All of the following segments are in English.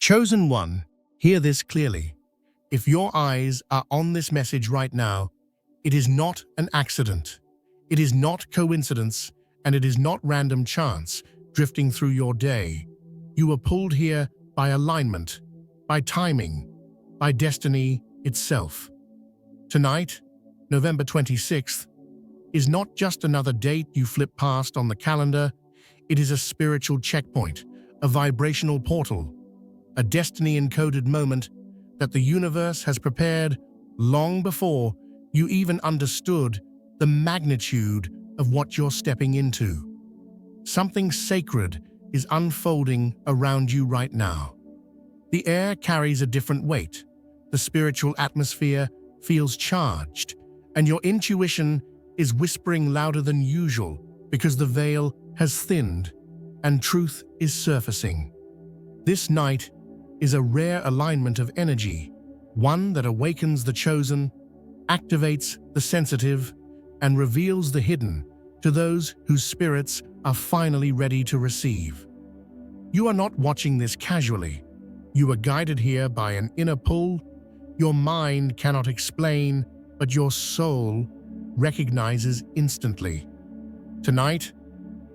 Chosen one, hear this clearly. If your eyes are on this message right now, it is not an accident. It is not coincidence, and it is not random chance drifting through your day. You were pulled here by alignment, by timing, by destiny itself. Tonight, November 26th, is not just another date you flip past on the calendar. It is a spiritual checkpoint, a vibrational portal, a destiny-encoded moment that the universe has prepared long before you even understood the magnitude of what you're stepping into. Something sacred is unfolding around you right now. The air carries a different weight. The spiritual atmosphere feels charged, and your intuition is whispering louder than usual because the veil has thinned and truth is surfacing. This night is a rare alignment of energy, one that awakens the chosen, activates the sensitive, and reveals the hidden to those whose spirits are finally ready to receive. You are not watching this casually. You are guided here by an inner pull your mind cannot explain, but your soul recognizes instantly. Tonight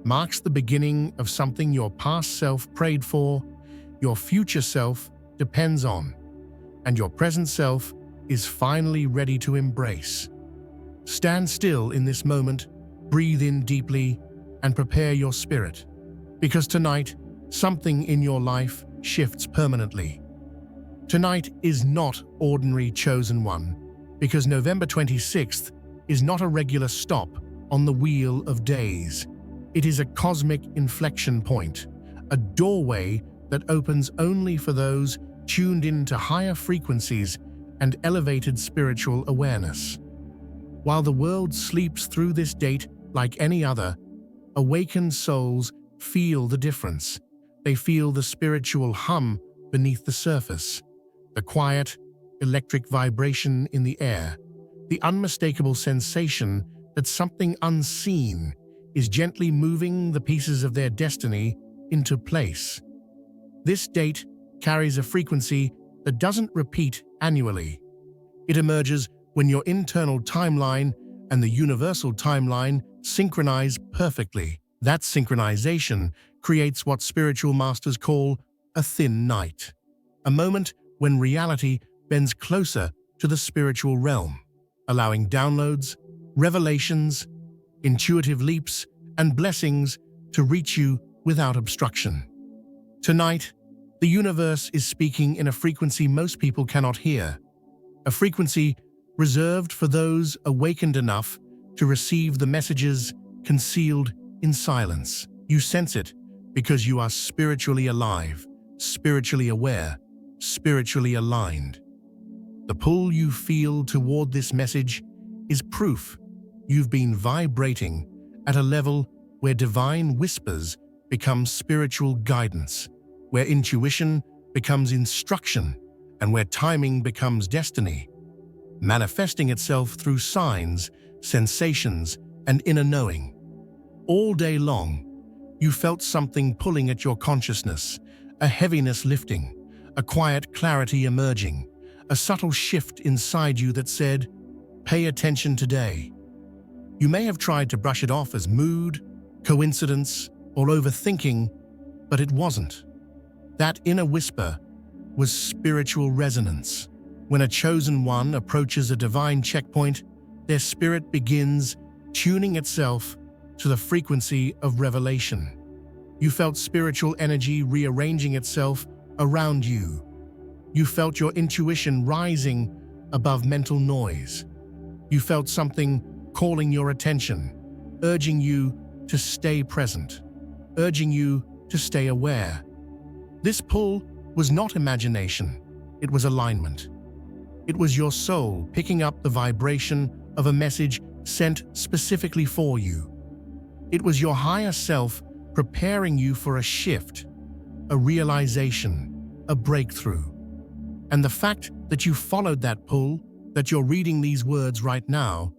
marks the beginning of something your past self prayed for, your future self depends on, and your present self is finally ready to embrace. Stand still in this moment, breathe in deeply, and prepare your spirit, because tonight, something in your life shifts permanently. Tonight is not ordinary chosen one, because November 26th is not a regular stop on the wheel of days. It is a cosmic inflection point, a doorway that opens only for those tuned into higher frequencies and elevated spiritual awareness. While the world sleeps through this date like any other, awakened souls feel the difference. They feel the spiritual hum beneath the surface, the quiet, electric vibration in the air, the unmistakable sensation that something unseen is gently moving the pieces of their destiny into place. This date carries a frequency that doesn't repeat annually. It emerges when your internal timeline and the universal timeline synchronize perfectly. That synchronization creates what spiritual masters call a thin night, a moment when reality bends closer to the spiritual realm, allowing downloads, revelations, intuitive leaps, and blessings to reach you without obstruction. Tonight, the universe is speaking in a frequency most people cannot hear, a frequency reserved for those awakened enough to receive the messages concealed in silence. You sense it because you are spiritually alive, spiritually aware, spiritually aligned. The pull you feel toward this message is proof you've been vibrating at a level where divine whispers become spiritual guidance, where intuition becomes instruction, and where timing becomes destiny, manifesting itself through signs, sensations, and inner knowing. All day long, you felt something pulling at your consciousness, a heaviness lifting, a quiet clarity emerging, a subtle shift inside you that said, "Pay attention today." You may have tried to brush it off as mood, coincidence, or overthinking, but it wasn't. That inner whisper was spiritual resonance. When a chosen one approaches a divine checkpoint, their spirit begins tuning itself to the frequency of revelation. You felt spiritual energy rearranging itself around you. You felt your intuition rising above mental noise. You felt something calling your attention, urging you to stay present, urging you to stay aware. This pull was not imagination, it was alignment. It was your soul picking up the vibration of a message sent specifically for you. It was your higher self preparing you for a shift, a realization, a breakthrough. And the fact that you followed that pull, that you're reading these words right now,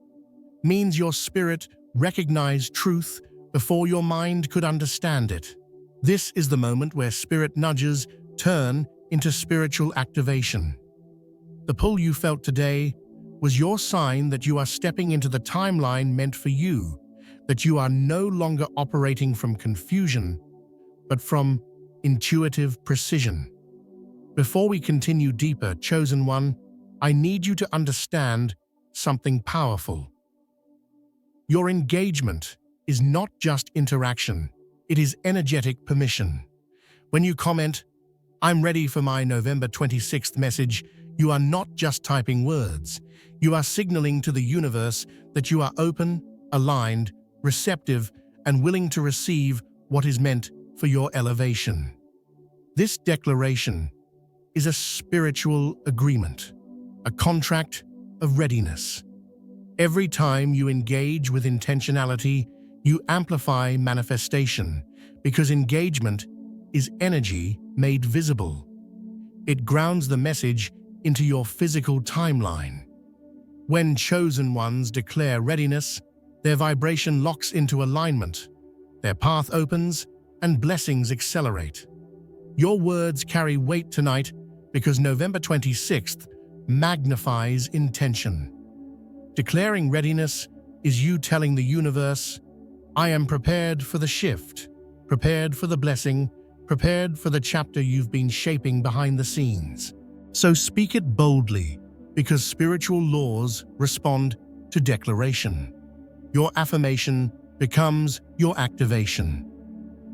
means your spirit recognized truth before your mind could understand it. This is the moment where spirit nudges turn into spiritual activation. The pull you felt today was your sign that you are stepping into the timeline meant for you, that you are no longer operating from confusion, but from intuitive precision. Before we continue deeper, Chosen One, I need you to understand something powerful. Your engagement is not just interaction, it is energetic permission. When you comment, "I'm ready for my November 26th message," you are not just typing words. You are signaling to the universe that you are open, aligned, receptive, and willing to receive what is meant for your elevation. This declaration is a spiritual agreement, a contract of readiness. Every time you engage with intentionality, you amplify manifestation, because engagement is energy made visible. It grounds the message into your physical timeline. When chosen ones declare readiness, their vibration locks into alignment, their path opens, and blessings accelerate. Your words carry weight tonight because November 26th magnifies intention. Declaring readiness is you telling the universe, "I am prepared for the shift, prepared for the blessing, prepared for the chapter you've been shaping behind the scenes." So speak it boldly, because spiritual laws respond to declaration. Your affirmation becomes your activation.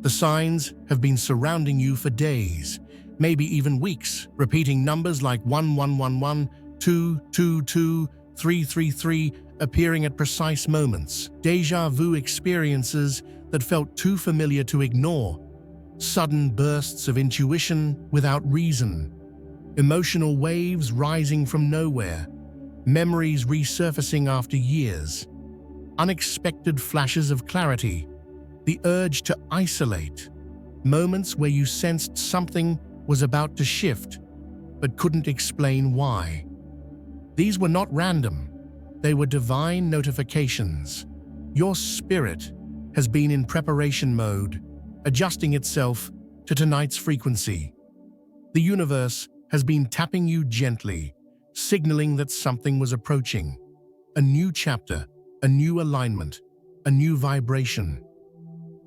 The signs have been surrounding you for days, maybe even weeks, repeating numbers like 1111, 222, 333 appearing at precise moments. Deja vu experiences that felt too familiar to ignore. Sudden bursts of intuition without reason. Emotional waves rising from nowhere. Memories resurfacing after years. Unexpected flashes of clarity. The urge to isolate. Moments where you sensed something was about to shift, but couldn't explain why. These were not random. They were divine notifications. Your spirit has been in preparation mode, adjusting itself to tonight's frequency. The universe has been tapping you gently, signaling that something was approaching. A new chapter, a new alignment, a new vibration.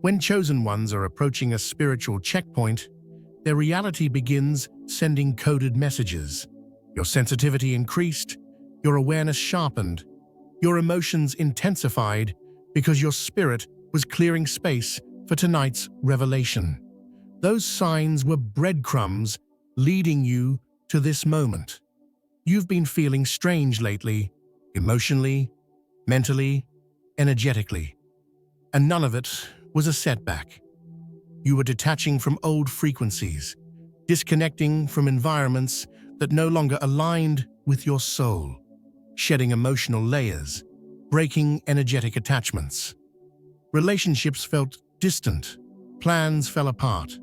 When chosen ones are approaching a spiritual checkpoint, their reality begins sending coded messages. Your sensitivity increased, your awareness sharpened, your emotions intensified because your spirit was clearing space for tonight's revelation. Those signs were breadcrumbs leading you to this moment. You've been feeling strange lately, emotionally, mentally, energetically, and none of it was a setback. You were detaching from old frequencies, disconnecting from environments that no longer aligned with your soul, shedding emotional layers, breaking energetic attachments. Relationships felt distant, plans fell apart,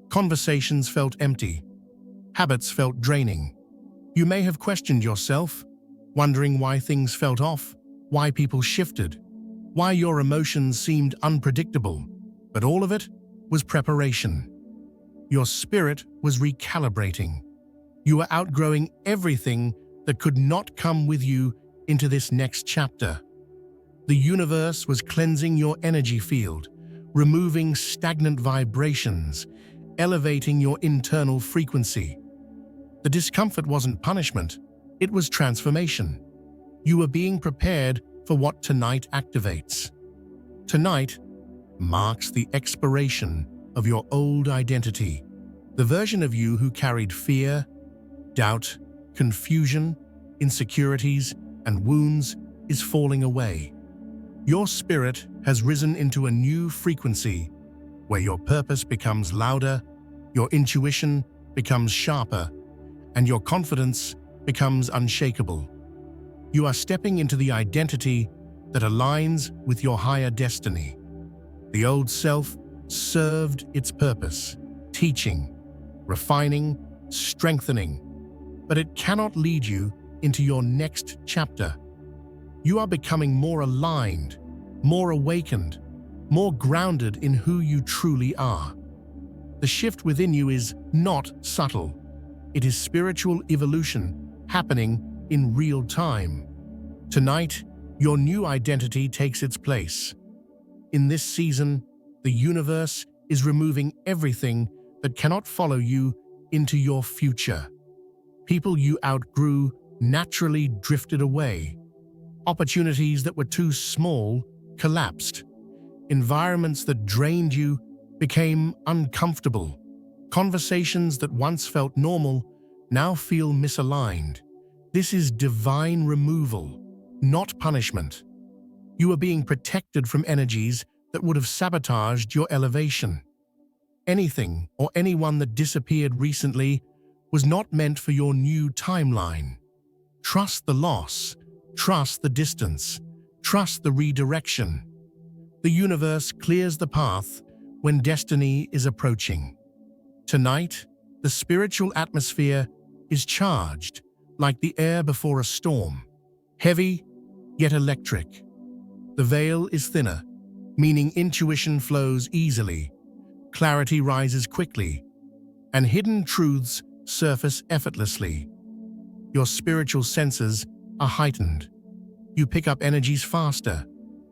conversations felt empty, habits felt draining. You may have questioned yourself, wondering why things felt off, why people shifted, why your emotions seemed unpredictable, but all of it was preparation. Your spirit was recalibrating. You were outgrowing everything that could not come with you into this next chapter. The universe was cleansing your energy field, removing stagnant vibrations, elevating your internal frequency. The discomfort wasn't punishment, it was transformation. You were being prepared for what tonight activates. Tonight marks the expiration of your old identity, the version of you who carried fear, doubt, confusion, insecurities, and wounds is falling away. Your spirit has risen into a new frequency where your purpose becomes louder, your intuition becomes sharper, and your confidence becomes unshakable. You are stepping into the identity that aligns with your higher destiny. The old self served its purpose, teaching, refining, strengthening, but it cannot lead you into your next chapter. You are becoming more aligned, more awakened, more grounded in who you truly are. The shift within you is not subtle. It is spiritual evolution happening in real time. Tonight, your new identity takes its place. In this season, the universe is removing everything that cannot follow you into your future. People you outgrew naturally drifted away. Opportunities that were too small collapsed. Environments that drained you became uncomfortable. Conversations that once felt normal now feel misaligned. This is divine removal, not punishment. You are being protected from energies that would have sabotaged your elevation. Anything or anyone that disappeared recently was not meant for your new timeline. Trust the loss, trust the distance, trust the redirection. The universe clears the path when destiny is approaching. Tonight, the spiritual atmosphere is charged like the air before a storm, heavy yet electric. The veil is thinner, meaning intuition flows easily, clarity rises quickly, and hidden truths surface effortlessly. Your spiritual senses are heightened. You pick up energies faster.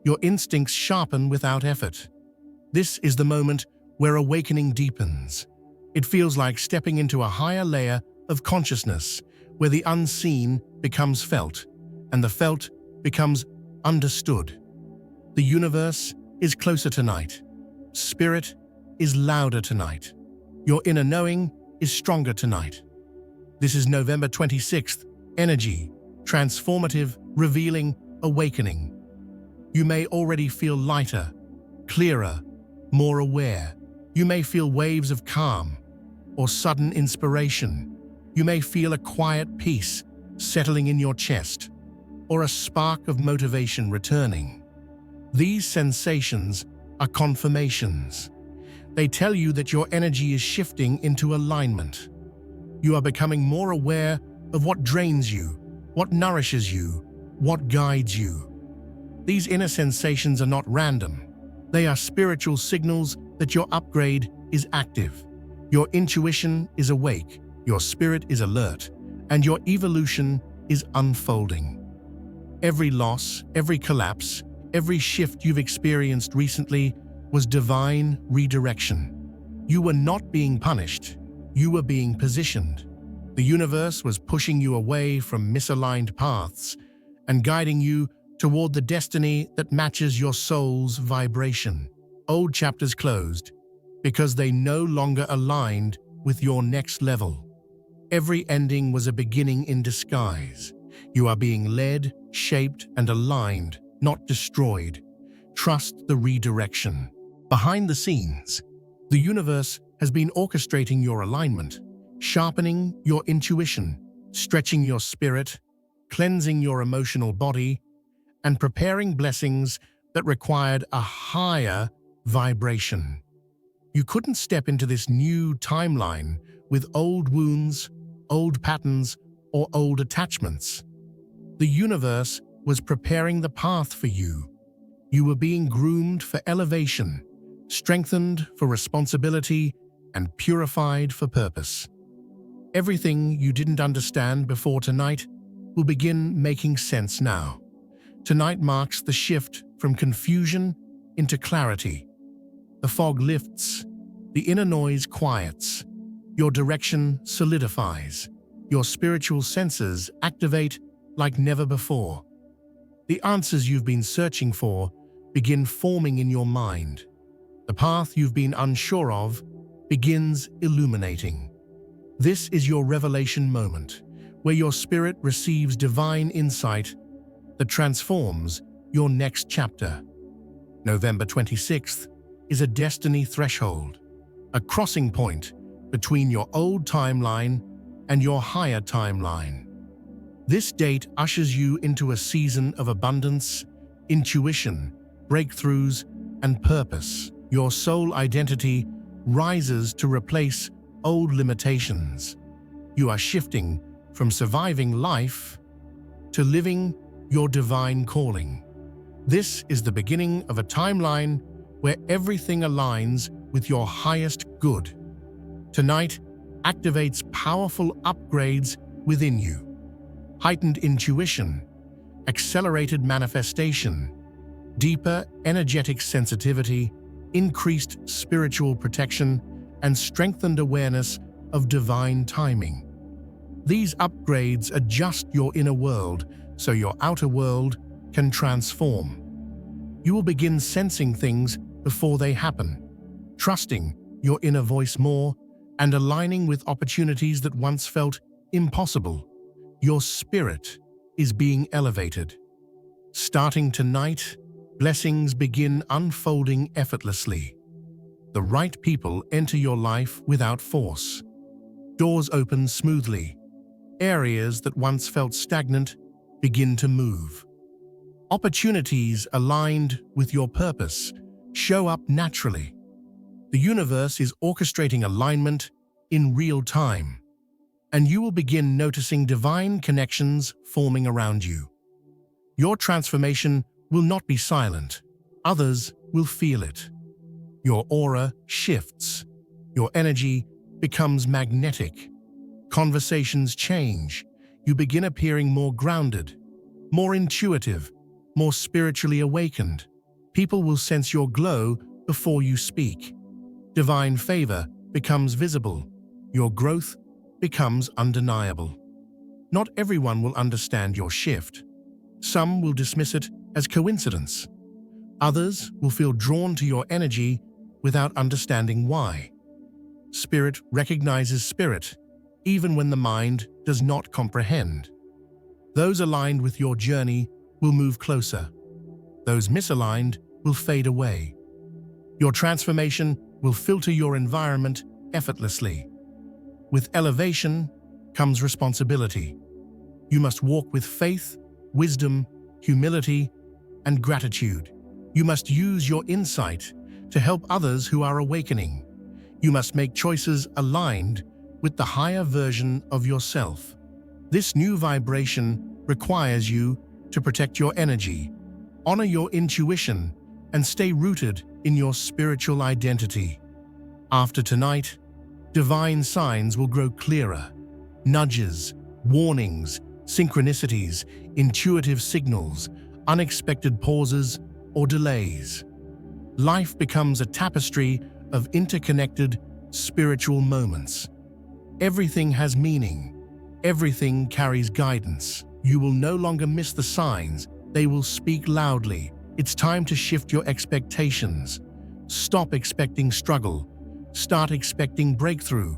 Your instincts sharpen without effort. This is the moment where awakening deepens. It feels like stepping into a higher layer of consciousness, where the unseen becomes felt, and the felt becomes understood. The universe is closer tonight. Spirit is louder tonight. Your inner knowing is stronger tonight. This is November 26th, energy, transformative, revealing, awakening. You may already feel lighter, clearer, more aware. You may feel waves of calm or sudden inspiration. You may feel a quiet peace settling in your chest or a spark of motivation returning. These sensations are confirmations. They tell you that your energy is shifting into alignment. You are becoming more aware of what drains you, what nourishes you, what guides you. These inner sensations are not random. They are spiritual signals that your upgrade is active. Your intuition is awake, your spirit is alert, and your evolution is unfolding. Every loss, every collapse, every shift you've experienced recently was divine redirection. You were not being punished, you were being positioned. The universe was pushing you away from misaligned paths and guiding you toward the destiny that matches your soul's vibration. Old chapters closed because they no longer aligned with your next level. Every ending was a beginning in disguise. You are being led, shaped, and aligned, not destroyed. Trust the redirection. Behind the scenes, the universe has been orchestrating your alignment, sharpening your intuition, stretching your spirit, cleansing your emotional body, and preparing blessings that required a higher vibration. You couldn't step into this new timeline with old wounds, old patterns, or old attachments. The universe was preparing the path for you. You were being groomed for elevation, strengthened for responsibility, and purified for purpose. Everything you didn't understand before tonight will begin making sense now. Tonight marks the shift from confusion into clarity. The fog lifts, the inner noise quiets, your direction solidifies, your spiritual senses activate like never before. The answers you've been searching for begin forming in your mind. The path you've been unsure of begins illuminating. This is your revelation moment, where your spirit receives divine insight that transforms your next chapter. November 26th is a destiny threshold, a crossing point between your old timeline and your higher timeline. This date ushers you into a season of abundance, intuition, breakthroughs, and purpose. Your soul identity rises to replace old limitations. You are shifting from surviving life to living your divine calling. This is the beginning of a timeline where everything aligns with your highest good. Tonight, activates powerful upgrades within you. Heightened intuition, accelerated manifestation, deeper energetic sensitivity, increased spiritual protection, and strengthened awareness of divine timing. These upgrades adjust your inner world so your outer world can transform. You will begin sensing things before they happen, trusting your inner voice more, and aligning with opportunities that once felt impossible. Your spirit is being elevated. Starting tonight, blessings begin unfolding effortlessly. The right people enter your life without force. Doors open smoothly. Areas that once felt stagnant begin to move. Opportunities aligned with your purpose show up naturally. The universe is orchestrating alignment in real time, and you will begin noticing divine connections forming around you. Your transformation will not be silent. Others will feel it. Your aura shifts. Your energy becomes magnetic. Conversations change. You begin appearing more grounded, more intuitive, more spiritually awakened. People will sense your glow before you speak. Divine favor becomes visible. Your growth becomes undeniable. Not everyone will understand your shift. Some will dismiss it as coincidence. Others will feel drawn to your energy without understanding why. Spirit recognizes spirit, even when the mind does not comprehend. Those aligned with your journey will move closer. Those misaligned will fade away. Your transformation will filter your environment effortlessly. With elevation comes responsibility. You must walk with faith, wisdom, humility, and gratitude. You must use your insight to help others who are awakening. You must make choices aligned with the higher version of yourself. This new vibration requires you to protect your energy, honor your intuition, and stay rooted in your spiritual identity. After tonight, divine signs will grow clearer. Nudges, warnings, synchronicities, intuitive signals, unexpected pauses or delays. Life becomes a tapestry of interconnected spiritual moments. Everything has meaning. Everything carries guidance. You will no longer miss the signs. They will speak loudly. It's time to shift your expectations. Stop expecting struggle. Start expecting breakthrough.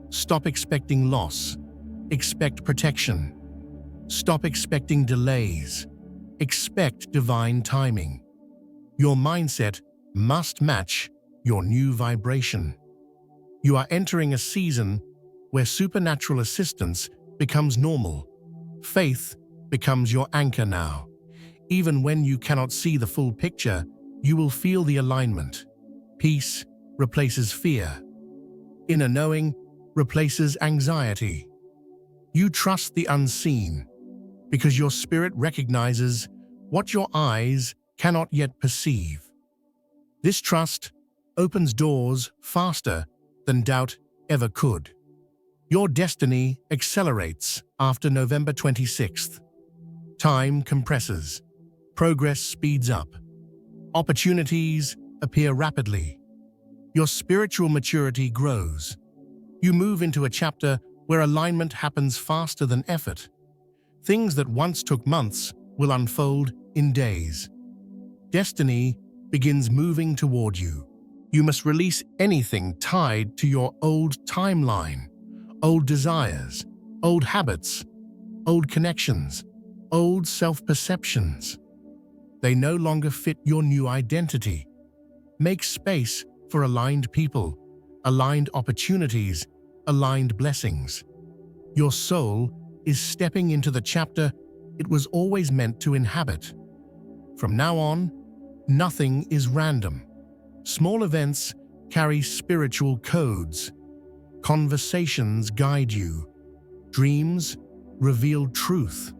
Stop expecting loss. Expect protection. Stop expecting delays. Expect divine timing. Your mindset must match your new vibration. You are entering a season where supernatural assistance becomes normal. Faith becomes your anchor now. Even when you cannot see the full picture, you will feel the alignment. Peace replaces fear. Inner knowing replaces anxiety. You trust the unseen because your spirit recognizes what your eyes cannot yet perceive. This trust opens doors faster than doubt ever could. Your destiny accelerates after November 26th. Time compresses. Progress speeds up. Opportunities appear rapidly. Your spiritual maturity grows. You move into a chapter where alignment happens faster than effort. Things that once took months will unfold in days. Destiny begins moving toward you. You must release anything tied to your old timeline, old desires, old habits, old connections, old self-perceptions. They no longer fit your new identity. Make space for aligned people, aligned opportunities, aligned blessings. Your soul is stepping into the chapter it was always meant to inhabit. From now on, nothing is random. Small events carry spiritual codes. Conversations guide you. Dreams reveal truth.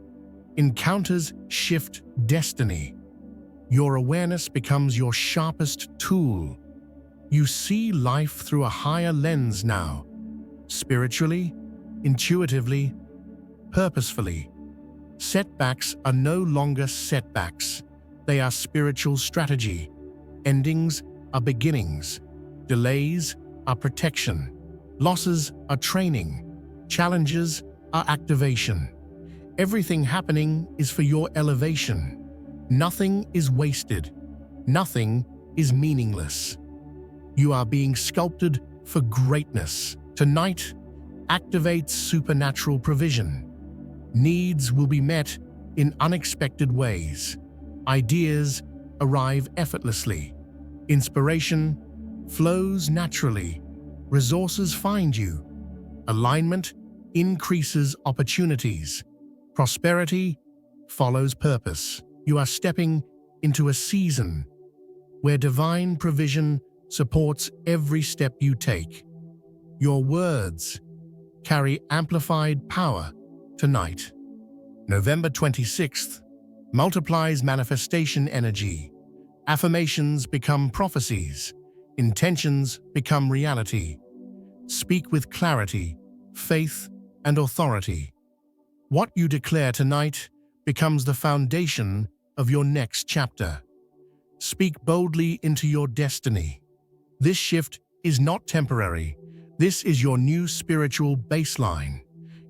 Encounters shift destiny. Your awareness becomes your sharpest tool. You see life through a higher lens now. spiritually, intuitively, purposefully. Setbacks are no longer setbacks. They are spiritual strategy. Endings are beginnings. Delays are protection. Losses are training. Challenges are activation. Everything happening is for your elevation. Nothing is wasted. Nothing is meaningless. You are being sculpted for greatness. Tonight, activate supernatural provision. Needs will be met in unexpected ways. Ideas arrive effortlessly. Inspiration flows naturally. Resources find you. Alignment increases opportunities. Prosperity follows purpose. You are stepping into a season where divine provision supports every step you take. Your words carry amplified power tonight. November 26th multiplies manifestation energy. Affirmations become prophecies. Intentions become reality. Speak with clarity, faith, and authority. What you declare tonight becomes the foundation of your next chapter. Speak boldly into your destiny. This shift is not temporary. This is your new spiritual baseline.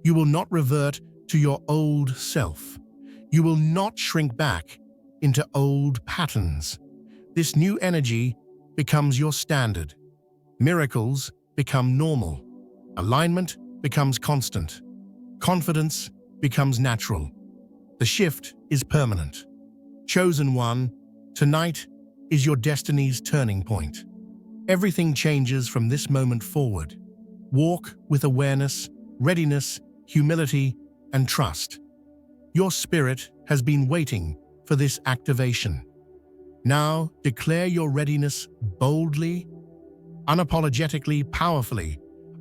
You will not revert to your old self. You will not shrink back into old patterns. This new energy becomes your standard. Miracles become normal. Alignment becomes constant. Confidence becomes natural. The shift is permanent. Chosen one, tonight is your destiny's turning point. Everything changes from this moment forward. Walk with awareness, readiness, humility, and trust. Your spirit has been waiting for this activation. Now declare your readiness boldly, unapologetically, powerfully.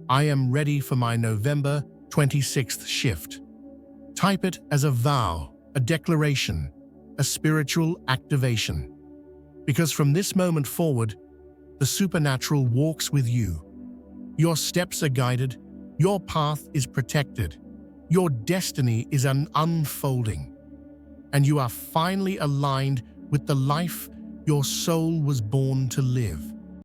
I am ready for my November 26th shift. Type it as a vow, a declaration, a spiritual activation. Because from this moment forward, the supernatural walks with you. Your steps are guided, your path is protected, your destiny is unfolding, and you are finally aligned with the life your soul was born to live.